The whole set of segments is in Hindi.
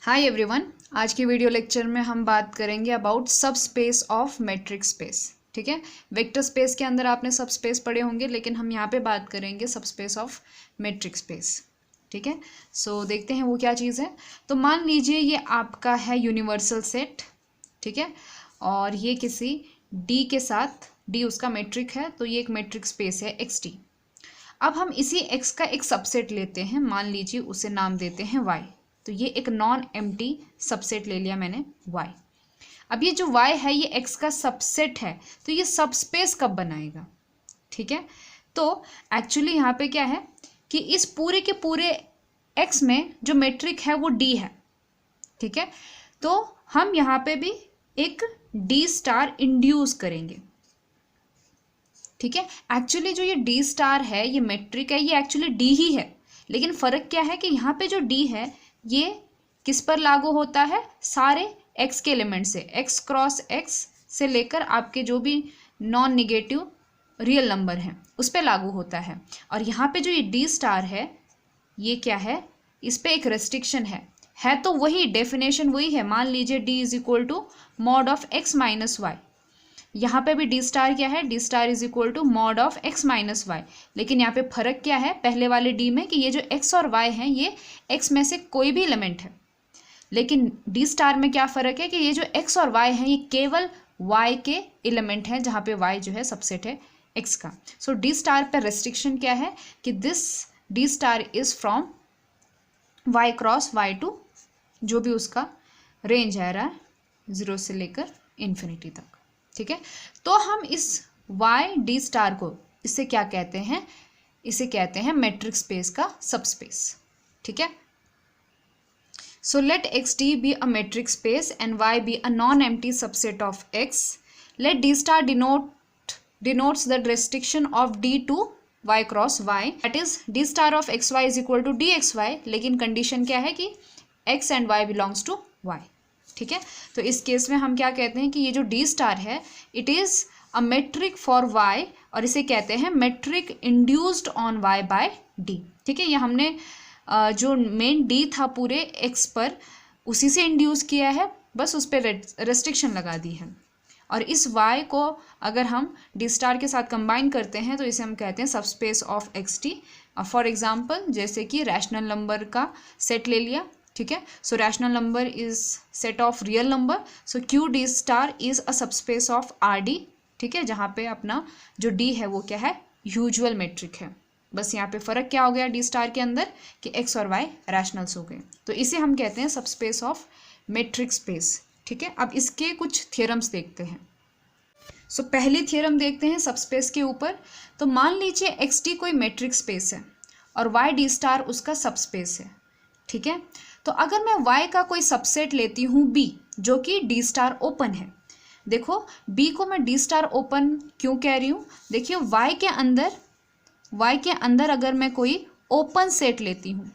हाय एवरीवन, आज की वीडियो लेक्चर में हम बात करेंगे अबाउट सब स्पेस ऑफ मैट्रिक स्पेस। ठीक है, वेक्टर स्पेस के अंदर आपने सब स्पेस पढ़े होंगे, लेकिन हम यहाँ पे बात करेंगे सब स्पेस ऑफ मैट्रिक स्पेस। ठीक है, सो देखते हैं वो क्या चीज़ है। तो मान लीजिए ये आपका है यूनिवर्सल सेट। ठीक है, और ये किसी डी के साथ, डी उसका मैट्रिक है, तो ये एक मैट्रिक स्पेस है एक्स डी। अब हम इसी एक्स का एक सबसेट लेते हैं, मान लीजिए उसे नाम देते हैं वाई। तो ये एक नॉन एम्प्टी सबसेट ले लिया मैंने y। अब ये जो y है ये x का सबसेट है, तो ये सबस्पेस कब बनाएगा? ठीक है, तो एक्चुअली यहाँ पे क्या है कि इस पूरे के पूरे x में जो मैट्रिक है वो d है। ठीक है, तो हम यहाँ पे भी एक d स्टार इंड्यूस करेंगे। ठीक है, एक्चुअली जो ये d स्टार है, ये मैट्रिक है, ये एक्चुअली d ही है, लेकिन फ़र्क क्या है कि यहाँ पे जो d है ये किस पर लागू होता है? सारे x के एलिमेंट से, x क्रॉस x से लेकर आपके जो भी नॉन निगेटिव रियल नंबर हैं उस पर लागू होता है। और यहाँ पे जो ये डी स्टार है ये क्या है? इस पर एक रेस्ट्रिक्शन है तो वही डेफिनेशन वही है। मान लीजिए d is equal to mod of x minus y. यहाँ पे भी डी स्टार क्या है? D star is equal to mod of x minus y. लेकिन यहाँ पे फर्क क्या है पहले वाले डी में कि ये जो एक्स और वाई हैं ये एक्स में से कोई भी एलिमेंट है, लेकिन डी स्टार में क्या फ़र्क है कि ये जो एक्स और वाई हैं ये केवल वाई के एलिमेंट हैं, जहाँ पे वाई जो है सबसेट है एक्स का। सो डी स्टार पर रेस्ट्रिक्शन क्या है कि this d star is from y cross y to जो भी उसका रेंज आ रहा है 0 से लेकर इन्फिनिटी तक। ठीक है, तो हम इस वाई डी स्टार को इसे क्या कहते हैं? इसे कहते हैं मैट्रिक स्पेस का सबस्पेस। ठीक है, so let x d be a metric space and y be a non empty subset of x. Let d star denotes the restriction of d to y cross y, that is d star of x y is equal to d x y, लेकिन कंडीशन क्या है कि x एंड y बिलोंग्स टू y। ठीक है, तो इस केस में हम क्या कहते हैं कि ये जो डी स्टार है it is a metric for y, और इसे कहते हैं metric induced on y by d. ठीक है, ये हमने जो मेन डी था पूरे एक्स पर उसी से इंड्यूस किया है, बस उस पर रेस्ट्रिक्शन लगा दी है। और इस वाई को अगर हम डी स्टार के साथ कंबाइन करते हैं तो इसे हम कहते हैं subspace of x T. For example जैसे कि रैशनल नंबर का सेट ले लिया। ठीक है, सो rational number is set of real number, so Q D star is a subspace of R D. ठीक है, जहाँ पे अपना जो डी है वो क्या है? यूजुअल मैट्रिक है। बस यहाँ पे फ़र्क क्या हो गया डी स्टार के अंदर कि एक्स और वाई रैशनल्स हो गए, तो इसे हम कहते हैं सबस्पेस ऑफ मैट्रिक स्पेस। ठीक है, अब इसके कुछ थियरम्स देखते हैं। सो पहली थियरम देखते हैं सबस्पेस के ऊपर। तो मान लीजिए एक्स डी कोई मैट्रिक स्पेस है और वाई डी स्टार उसका सबस्पेस है। ठीक है, तो अगर मैं y का कोई सबसेट लेती हूँ b जो कि d स्टार ओपन है। देखो b को मैं d स्टार ओपन क्यों कह रही हूँ? देखिए y के अंदर अगर मैं कोई ओपन सेट लेती हूँ,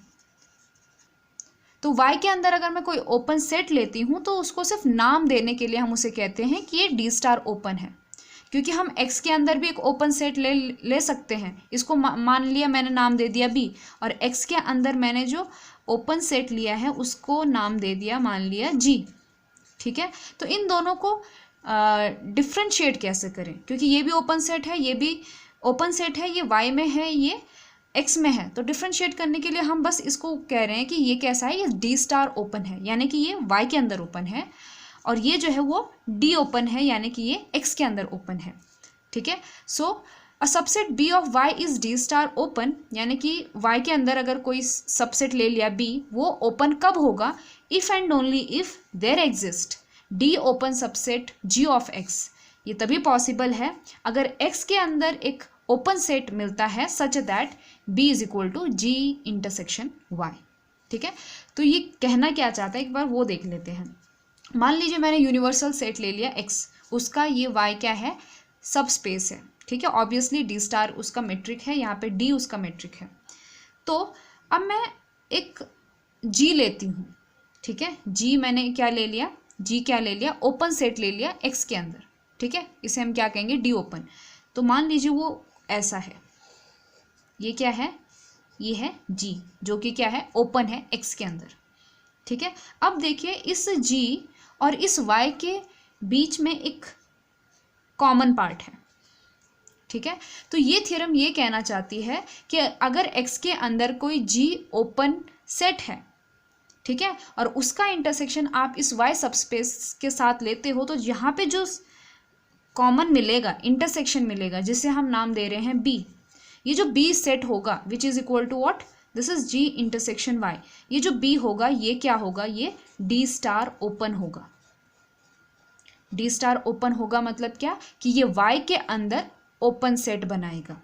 तो y के अंदर अगर मैं कोई ओपन सेट लेती हूँ तो उसको सिर्फ नाम देने के लिए हम उसे कहते हैं कि ये d स्टार ओपन है, क्योंकि हम x के अंदर भी एक ओपन सेट ले सकते हैं। इसको मान लिया मैंने नाम दे दिया b, और x के अंदर मैंने जो ओपन सेट लिया है उसको नाम दे दिया, मान लिया g। ठीक है, तो इन दोनों को डिफ्रेंशिएट कैसे करें? क्योंकि ये भी ओपन सेट है, ये भी ओपन सेट है, ये y में है, ये x में है, तो डिफ्रेंशिएट करने के लिए हम बस इसको कह रहे हैं कि ये कैसा है? ये d स्टार ओपन है, यानी कि ये y के अंदर ओपन है, और ये जो है वो d ओपन है, यानी कि ये x के अंदर ओपन है। ठीक है, so a subset b of y is d star open, यानी कि y के अंदर अगर कोई सबसेट ले लिया b, वो ओपन कब होगा? If and only if there exist d open subset g of x। ये तभी पॉसिबल है अगर x के अंदर एक ओपन सेट मिलता है such that b is equal to g intersection y। ठीक है, तो ये कहना क्या चाहता है एक बार वो देख लेते हैं। मान लीजिए मैंने यूनिवर्सल सेट ले लिया x, उसका ये y क्या है? सब स्पेस है। ठीक है, ऑब्वियसली डी स्टार उसका मैट्रिक है, यहाँ पे डी उसका मैट्रिक है। तो अब मैं एक g लेती हूँ। ठीक है, g मैंने क्या ले लिया? g क्या ले लिया? ओपन सेट ले लिया x के अंदर। ठीक है, इसे हम क्या कहेंगे? D open. तो मान लीजिए वो ऐसा है, ये क्या है? ये है g जो कि क्या है? ओपन है x के अंदर। ठीक है। अब देखिए इस g और इस y के बीच में एक कॉमन पार्ट है, ठीक है। तो ये थ्योरम ये कहना चाहती है कि अगर x के अंदर कोई g ओपन सेट है, ठीक है, और उसका इंटरसेक्शन आप इस y सबस्पेस के साथ लेते हो, तो यहाँ पे जो कॉमन मिलेगा, इंटरसेक्शन मिलेगा, जिसे हम नाम दे रहे हैं b, ये जो b सेट होगा which is equal to what, this is g intersection y, ये जो b होगा ये क्या होगा, ये d स्टार ओपन होगा। d स्टार ओपन होगा मतलब क्या, कि ये y के अंदर ओपन सेट बनाएगा।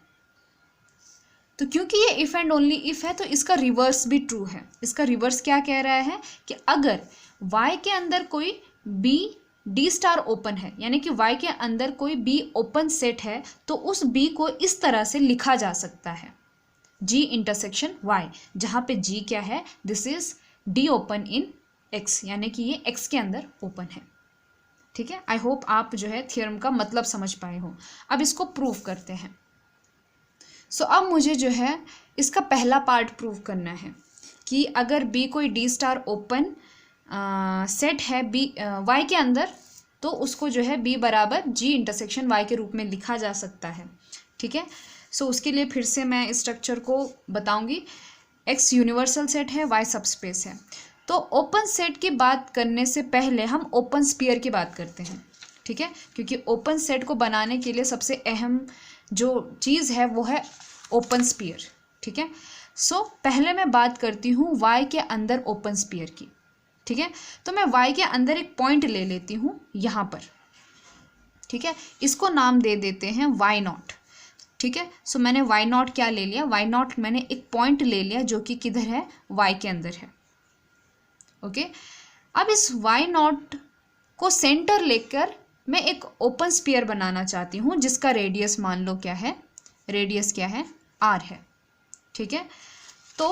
तो क्योंकि ये इफ एंड ओनली इफ है तो इसका रिवर्स भी ट्रू है। इसका रिवर्स क्या कह रहा है कि अगर y के अंदर कोई b d स्टार ओपन है, यानी कि y के अंदर कोई b ओपन सेट है, तो उस b को इस तरह से लिखा जा सकता है, g इंटरसेक्शन y, जहाँ पे g क्या है, this is d open in x, यानी कि ये x के अंदर ओपन है, ठीक है। आई होप आप जो है थ्योरम का मतलब समझ पाए हो। अब इसको प्रूव करते हैं। सो अब मुझे जो है इसका पहला पार्ट प्रूव करना है कि अगर b कोई d स्टार ओपन सेट है b y के अंदर, तो उसको जो है b बराबर g इंटरसेक्शन y के रूप में लिखा जा सकता है, ठीक है। सो उसके लिए फिर से मैं स्ट्रक्चर को बताऊंगी। x यूनिवर्सल सेट है, y सबस्पेस है। तो ओपन सेट की बात करने से पहले हम ओपन स्फीयर की बात करते हैं, ठीक है, क्योंकि ओपन सेट को बनाने के लिए सबसे अहम जो चीज़ है वो है ओपन स्फीयर, ठीक है। सो पहले मैं बात करती हूँ y के अंदर ओपन स्फीयर की, ठीक है। तो मैं y के अंदर एक पॉइंट ले लेती हूँ यहाँ पर, ठीक है, इसको नाम दे देते हैं y0, ठीक है। सो मैंने y0 क्या ले लिया, y0 मैंने एक पॉइंट ले लिया जो कि किधर है, y के अंदर है, ओके। अब इस y0 को सेंटर लेकर मैं एक ओपन स्फीयर बनाना चाहती हूँ जिसका रेडियस मान लो क्या है, रेडियस क्या है, r है, ठीक है। तो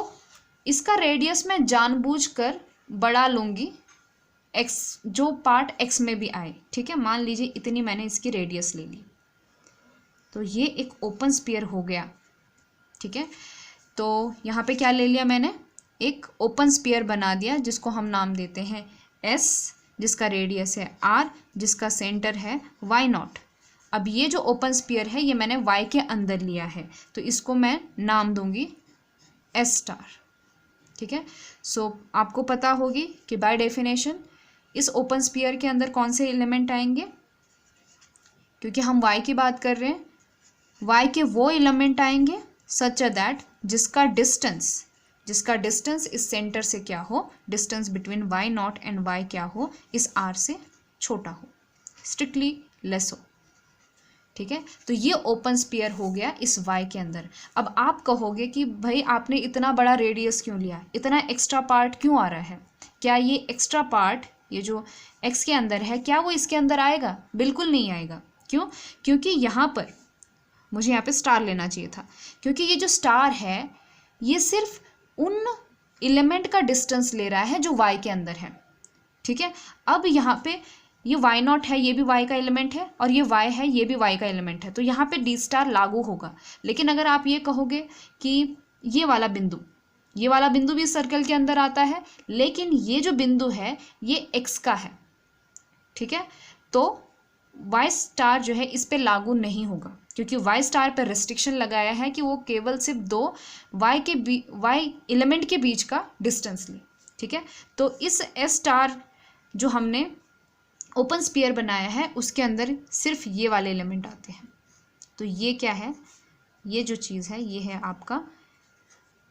इसका रेडियस मैं जानबूझकर बढ़ा लूँगी, x जो पार्ट x में भी आए, ठीक है। मान लीजिए इतनी मैंने इसकी रेडियस ले ली, तो ये एक ओपन स्फीयर हो गया, ठीक है। तो यहाँ पे क्या ले लिया मैंने, एक ओपन स्फीयर बना दिया जिसको हम नाम देते हैं s, जिसका रेडियस है r, जिसका सेंटर है y0। अब ये जो ओपन स्फीयर है ये मैंने y के अंदर लिया है, तो इसको मैं नाम दूंगी s स्टार, ठीक है। सो आपको पता होगी कि बाय डेफिनेशन इस ओपन स्फीयर के अंदर कौन से एलिमेंट आएंगे, क्योंकि हम y की बात कर रहे हैं, y के वो एलिमेंट आएंगे सच दैट जिसका डिस्टेंस इस सेंटर से क्या हो, distance between y0 and y क्या हो, इस r से छोटा हो, स्ट्रिक्टली लेस हो, ठीक है। तो ये ओपन स्फीयर हो गया इस y के अंदर। अब आप कहोगे कि भाई आपने इतना बड़ा रेडियस क्यों लिया, इतना एक्स्ट्रा पार्ट क्यों आ रहा है, क्या ये एक्स्ट्रा पार्ट ये जो x के अंदर है क्या वो इसके अंदर आएगा, बिल्कुल नहीं आएगा। क्यों, क्योंकि यहाँ पर मुझे यहाँ पे स्टार लेना चाहिए था, क्योंकि ये जो स्टार है ये सिर्फ उन एलिमेंट का डिस्टेंस ले रहा है जो y के अंदर है, ठीक है। अब यहाँ पे ये y0 है, ये भी y का एलिमेंट है, और ये y है, ये भी y का एलिमेंट है, तो यहाँ पे d स्टार लागू होगा। लेकिन अगर आप ये कहोगे कि ये वाला बिंदु भी इस सर्कल के अंदर आता है, लेकिन ये जो बिंदु है ये x का है, ठीक है, तो y स्टार जो है इस पे लागू नहीं होगा, क्योंकि y स्टार पर रेस्ट्रिक्शन लगाया है कि वो केवल सिर्फ दो y एलिमेंट के बीच का डिस्टेंस ले, ठीक है। तो इस s स्टार जो हमने ओपन स्फीयर बनाया है उसके अंदर सिर्फ ये वाले एलिमेंट आते हैं। तो ये क्या है, ये जो चीज़ है ये है आपका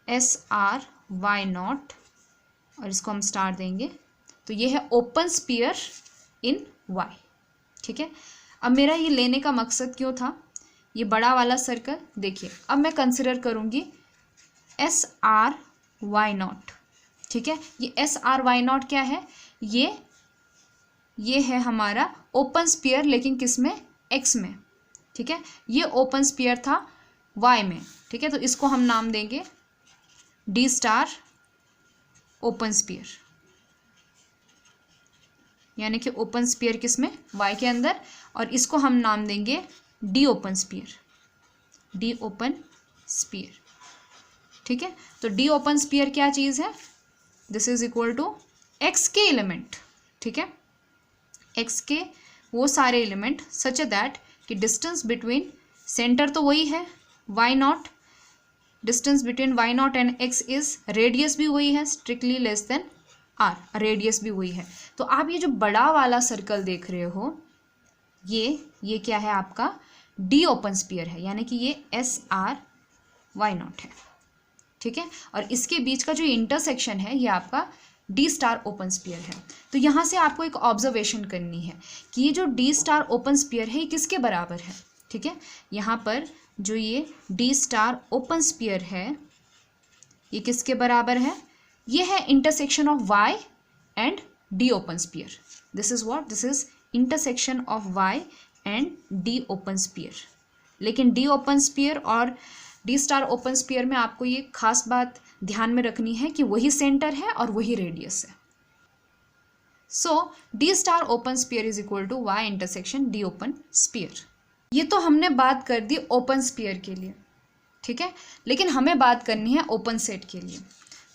SRY0, और इसको हम स्टार देंगे, तो ये है ओपन स्फीयर इन y, ठीक है। अब मेरा ये लेने का मकसद क्यों था, ये बड़ा वाला सर्कल देखिए, अब मैं कंसिडर करूँगी SRY0, ठीक है। ये SRY0 क्या है, ये है हमारा ओपन स्फीयर, लेकिन किस में, x में, ठीक है। ये ओपन स्फीयर था y में, ठीक है। तो इसको हम नाम देंगे d स्टार ओपन स्फीयर, यानी कि ओपन स्फीयर किस में, y के अंदर, और इसको हम नाम देंगे d ओपन स्फीयर, ठीक है। तो d ओपन स्फीयर क्या चीज़ है, this is equal to x के एलिमेंट, ठीक है, एक्स के वो सारे एलिमेंट सच दैट कि डिस्टेंस बिटवीन सेंटर तो वही है y not, distance between y not and x is, radius भी वही है strictly less than r, radius भी वही है। तो आप ये जो बड़ा वाला सर्कल देख रहे हो ये क्या है आपका डी ओपन स्फीयर है, यानी कि ये एस आर वाई नॉट है, ठीक है। और इसके बीच का जो इंटरसेक्शन है ये आपका डी स्टार ओपन स्फीयर है। तो यहाँ से आपको एक ऑब्जर्वेशन करनी है कि ये जो डी स्टार ओपन स्फीयर है ये किसके बराबर है, ठीक है। यहाँ पर जो ये डी स्टार ओपन स्फीयर है ये किसके बराबर है, ये है intersection of y and d open sphere. This is what, this is intersection of y and d open sphere. लेकिन डी ओपन स्फीयर और डी स्टार ओपन स्फीयर में आपको ये खास बात ध्यान में रखनी है कि वही सेंटर है और वही रेडियस है। So D star open sphere is equal to Y intersection D open sphere. ये तो हमने बात कर दी ओपन स्फीयर के लिए, ठीक है, लेकिन हमें बात करनी है ओपन सेट के लिए।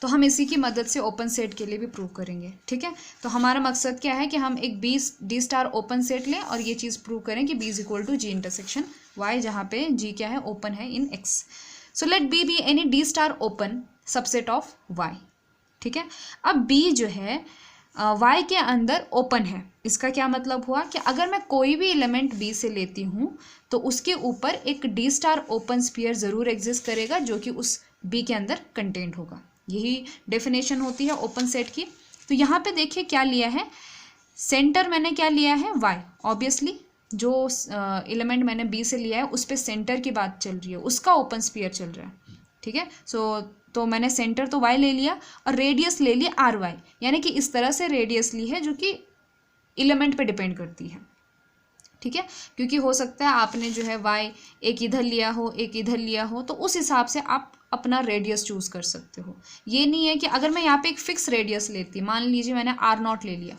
तो हम इसी की मदद से ओपन सेट के लिए भी प्रूव करेंगे, ठीक है। तो हमारा मकसद क्या है कि हम एक डी स्टार ओपन सेट लें और ये चीज़ प्रूव करें कि B is equal to G intersection Y, जहाँ पे जी क्या है ओपन है in X. So let B be any D star open subset of Y, ठीक है। अब बी जो है वाई के अंदर ओपन है, इसका क्या मतलब हुआ कि अगर मैं कोई भी एलिमेंट बी से लेती हूँ तो उसके ऊपर एक डी स्टार ओपन स्फीयर ज़रूर एग्जिस्ट करेगा जो कि उस बी के अंदर कंटेंट होगा। यही डेफिनेशन होती है ओपन सेट की। तो यहाँ पे देखिए क्या लिया है, सेंटर मैंने क्या लिया है वाई, ऑब्वियसली जो एलिमेंट मैंने बी से लिया है उस पर सेंटर की बात चल रही है, उसका ओपन स्फीयर चल रहा है, ठीक है। तो मैंने सेंटर तो वाई ले लिया और रेडियस ले लिया आर वाई, यानी कि इस तरह से रेडियस ली है जो कि एलिमेंट पे डिपेंड करती है, ठीक है। क्योंकि हो सकता है आपने जो है वाई एक इधर लिया हो एक इधर लिया हो, तो उस हिसाब से आप अपना रेडियस चूज़ कर सकते हो। ये नहीं है कि अगर मैं यहाँ पे एक फिक्स रेडियस लेती, मान लीजिए मैंने आर नॉट ले लिया,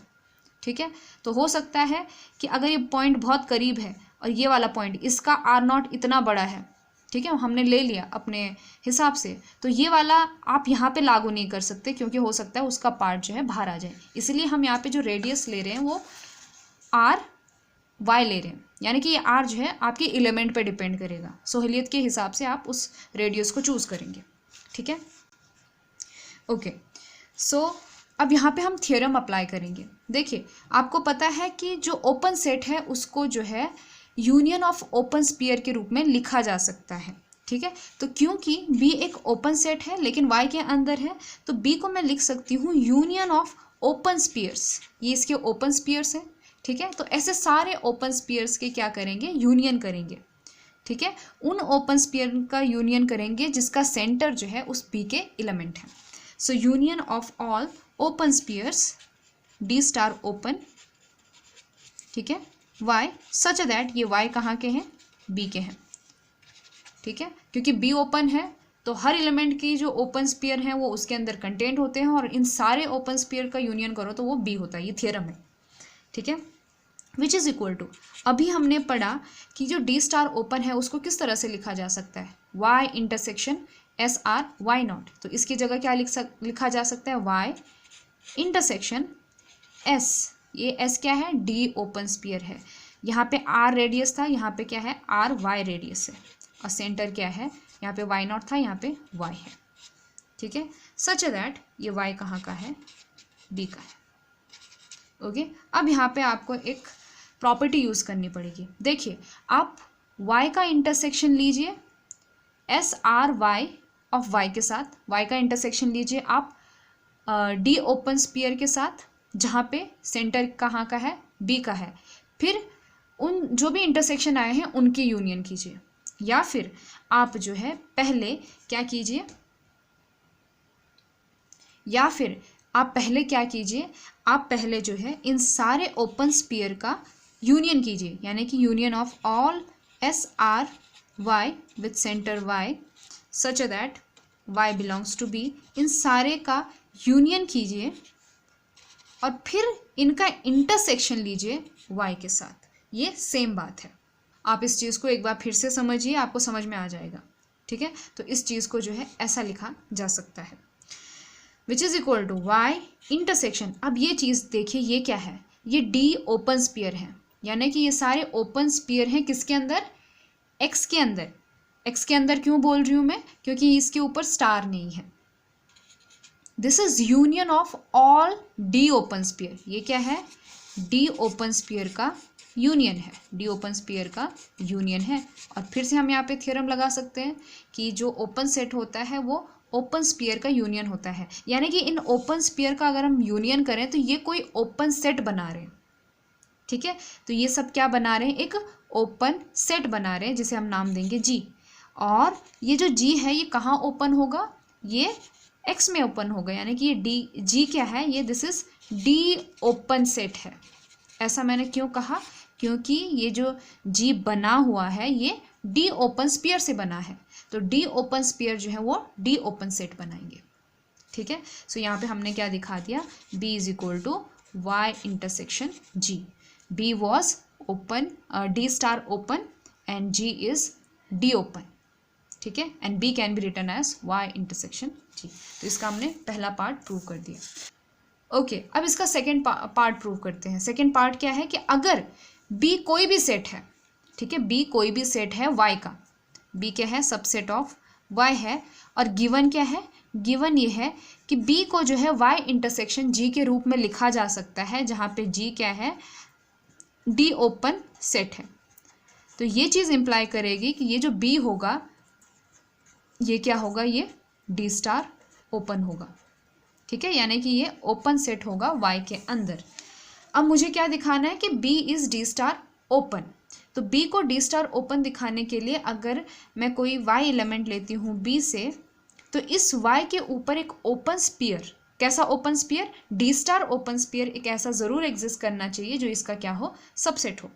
ठीक है, तो हो सकता है कि अगर ये पॉइंट बहुत करीब है और ये वाला पॉइंट इसका आर नॉट इतना बड़ा है, ठीक है, हमने ले लिया अपने हिसाब से, तो ये वाला आप यहाँ पे लागू नहीं कर सकते क्योंकि हो सकता है उसका पार्ट जो है बाहर आ जाए। इसलिए हम यहाँ पे जो रेडियस ले रहे हैं वो आर वाई ले रहे हैं, यानी कि ये आर जो है आपके एलिमेंट पे डिपेंड करेगा। सहूलियत के हिसाब से आप उस रेडियस को चूज़ करेंगे, ठीक है। ओके, सो अब यहाँ पे हम थ्योरम अप्लाई करेंगे। देखिए आपको पता है कि जो ओपन सेट है उसको जो है यूनियन ऑफ ओपन स्फीयर के रूप में लिखा जा सकता है, ठीक है। तो क्योंकि बी एक ओपन सेट है लेकिन वाई के अंदर है, तो बी को मैं लिख सकती हूँ यूनियन ऑफ ओपन स्फीयर्स, ये इसके ओपन स्फीयर्स है, ठीक है। तो ऐसे सारे ओपन स्फीयर्स के क्या करेंगे, यूनियन करेंगे, ठीक है। उन ओपन स्फीयर का यूनियन करेंगे जिसका सेंटर जो है उस बी के एलिमेंट है। सो union of all open spheres D star open, ठीक है, वाई सच दैट ये वाई कहाँ के हैं, बी के हैं, ठीक है। क्योंकि बी ओपन है तो हर एलिमेंट की जो ओपन स्फीयर हैं वो उसके अंदर कंटेंट होते हैं और इन सारे ओपन स्फीयर का यूनियन करो तो वो बी होता है, ये थ्योरम है, ठीक है। विच इज़ इक्वल टू, अभी हमने पढ़ा कि जो डी स्टार ओपन है उसको किस तरह से लिखा जा सकता है, Y intersection S R y not. तो इसकी जगह क्या लिखा जा सकता है, वाई इंटरसेक्शन एस, ये एस क्या है, डी ओपन स्फीयर है, यहाँ पे आर रेडियस था, यहाँ पे क्या है आर वाई रेडियस है, और सेंटर क्या है, यहाँ पे वाई नॉट था, यहाँ पे वाई है, ठीक है। सच दैट ये वाई कहाँ का है, बी का है, ओके। अब यहाँ पे आपको एक प्रॉपर्टी यूज़ करनी पड़ेगी। देखिए आप y का इंटरसेक्शन लीजिए s R Y of y के साथ, y का इंटरसेक्शन लीजिए आप डी ओपन स्फीयर के साथ जहाँ पे सेंटर कहाँ का है, b का है, फिर उन जो भी इंटरसेक्शन आए हैं उनकी यूनियन कीजिए, या फिर आप जो है पहले क्या कीजिए, या फिर आप पहले क्या कीजिए, आप पहले जो है इन सारे ओपन स्फीयर का यूनियन कीजिए, यानी कि union of all S are Y with centre Y such that Y belongs to B, इन सारे का यूनियन कीजिए और फिर इनका इंटरसेक्शन लीजिए वाई के साथ। ये सेम बात है, आप इस चीज़ को एक बार फिर से समझिए, आपको समझ में आ जाएगा, ठीक है। तो इस चीज़ को जो है ऐसा लिखा जा सकता है। Which is equal to Y intersection. अब ये चीज़ देखिए, ये क्या है, ये डी ओपन स्पीयर है, यानी कि ये सारे ओपन स्पीयर हैं किसके अंदर, एक्स के अंदर। एक्स के अंदर क्यों बोल रही हूँ मैं, क्योंकि इसके ऊपर स्टार नहीं है। This is union of all d open sphere. ये क्या है, डी ओपन स्पीयर का यूनियन है, डी ओपन स्पीयर का यूनियन है। और फिर से हम यहाँ पे थ्योरम लगा सकते हैं कि जो ओपन सेट होता है वो ओपन स्पीयर का यूनियन होता है, यानी कि इन ओपन स्पीयर का अगर हम यूनियन करें तो ये कोई ओपन सेट बना रहे हैं। ठीक है, तो ये सब क्या बना रहे हैं, एक ओपन सेट बना रहे हैं जिसे हम नाम देंगे जी। और ये जो जी है ये कहाँ ओपन होगा, ये एक्स में ओपन होगा, यानी कि ये डी जी क्या है, ये this is D open set है। ऐसा मैंने क्यों कहा, क्योंकि ये जो जी बना हुआ है ये डी ओपन स्पीयर से बना है, तो डी ओपन स्पीयर जो है वो डी ओपन सेट बनाएंगे। ठीक है, सो यहाँ पे हमने क्या दिखा दिया, B is equal to Y intersection G. B was open, D star open and G is D open. ठीक है, and B can be written as Y intersection G. तो इसका हमने पहला पार्ट प्रूव कर दिया। ओके, अब इसका सेकेंड पार्ट प्रूव करते हैं। सेकेंड पार्ट क्या है कि अगर बी कोई भी सेट है, ठीक है, बी कोई भी सेट है वाई का, बी क्या है, सबसेट ऑफ वाई है, और गिवन क्या है, गिवन ये है कि बी को जो है वाई इंटरसेक्शन जी के रूप में लिखा जा सकता है, जहाँ पे जी क्या है, डी ओपन सेट है। तो ये चीज़ इम्प्लाई करेगी कि ये जो बी होगा ये क्या होगा, ये डी स्टार ओपन होगा। ठीक है, यानी कि ये ओपन सेट होगा वाई के अंदर। अब मुझे क्या दिखाना है कि B is D star open. तो बी को डी स्टार ओपन दिखाने के लिए अगर मैं कोई वाई एलिमेंट लेती हूँ बी से, तो इस वाई के ऊपर एक ओपन स्पीयर, कैसा open sphere, d star open sphere एक ऐसा ज़रूर एग्जिस्ट करना चाहिए जो इसका क्या हो, सबसेट हो।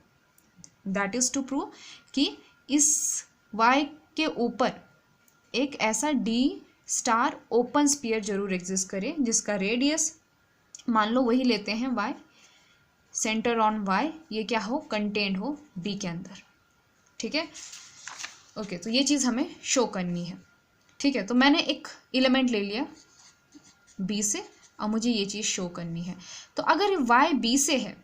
दैट इज़ टू प्रूव कि इस वाई के ऊपर एक ऐसा डी स्टार ओपन स्पीयर जरूर एग्जिस्ट करे जिसका रेडियस मान लो वही लेते हैं वाई, सेंटर ऑन वाई, ये क्या हो, कंटेंट हो बी के अंदर। ठीक है, ओके, तो ये चीज़ हमें शो करनी है। ठीक है, तो मैंने एक एलिमेंट ले लिया बी से और मुझे ये चीज़ शो करनी है। तो अगर वाई बी से है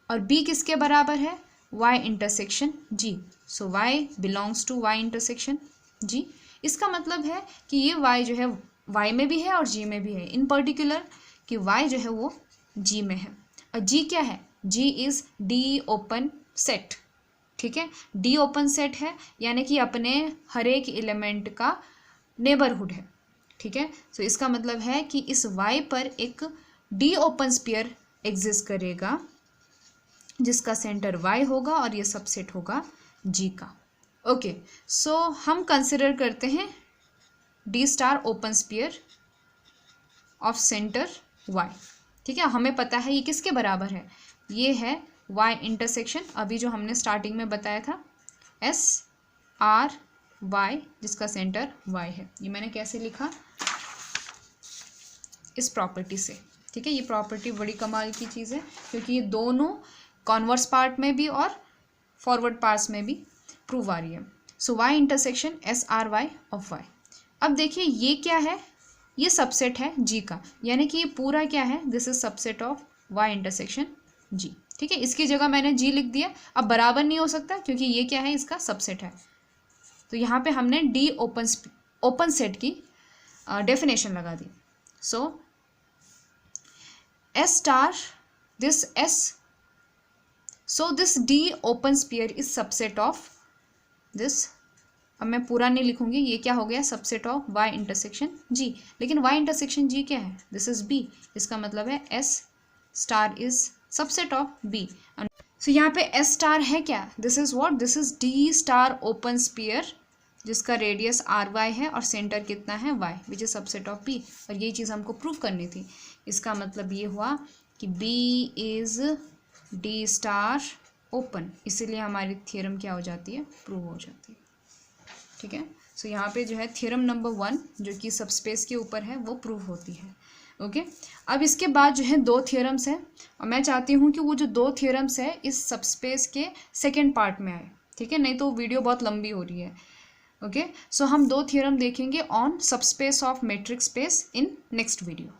और बी किसके बराबर है, Y intersection G, so Y belongs to Y intersection G. इसका मतलब है कि ये y जो है y में भी है और g में भी है, इन पर्टिकुलर कि y जो है वो g में है, और g क्या है, g is d open set. ठीक है, d ओपन सेट है, यानी कि अपने हर एक एलिमेंट का नेबरहुड है। ठीक है, सो इसका मतलब है कि इस y पर एक d ओपन स्पीयर एग्जिस्ट करेगा जिसका सेंटर y होगा और ये सबसेट होगा g का। ओके, सो हम कंसिडर करते हैं d star open sphere of centre y। ठीक है, हमें पता है ये किसके बराबर है, ये है y इंटरसेक्शन, अभी जो हमने स्टार्टिंग में बताया था, एस आर वाई जिसका सेंटर y है। ये मैंने कैसे लिखा, इस प्रॉपर्टी से। ठीक है, ये प्रॉपर्टी बड़ी कमाल की चीज़ है क्योंकि ये दोनों कॉन्वर्स पार्ट में भी और फॉरवर्ड पार्ट्स में भी प्रूव आ रही है। So Y intersection S R Y of Y. अब देखिए ये क्या है, ये सबसेट है जी का, यानी कि ये पूरा क्या है, this is subset of Y intersection G. ठीक है, इसकी जगह मैंने जी लिख दिया। अब बराबर नहीं हो सकता क्योंकि ये क्या है, इसका सबसेट है। तो यहाँ पे हमने डी ओपन सेट की डेफिनेशन लगा दी। So S star this S, so this D open sphere is subset of this. अब मैं पूरा नहीं लिखूंगी, ये क्या हो गया, subset of Y intersection G. लेकिन वाई इंटरसेक्शन जी क्या है, दिस इज बी, इसका मतलब है S star is subset of B. So यहाँ पे एस स्टार है क्या, this is what, this is D star open sphere जिसका रेडियस आर वाई है और सेंटर कितना है Y, which is subset of B. और ये चीज़ हमको प्रूव करनी थी। इसका मतलब ये हुआ कि B is D star open, इसीलिए हमारी थ्योरम क्या हो जाती है, प्रूव हो जाती है। ठीक है, सो यहाँ पे जो है थ्योरम नंबर 1 जो कि सबस्पेस के ऊपर है वो प्रूव होती है। ओके, अब इसके बाद जो है 2 थ्योरम्स हैं और मैं चाहती हूँ कि वो जो 2 थ्योरम्स है इस सबस्पेस के सेकेंड पार्ट में आए। ठीक है, नहीं तो वीडियो बहुत लंबी हो रही है। ओके, सो हम 2 थ्योरम देखेंगे on subspace of matrix space in next video.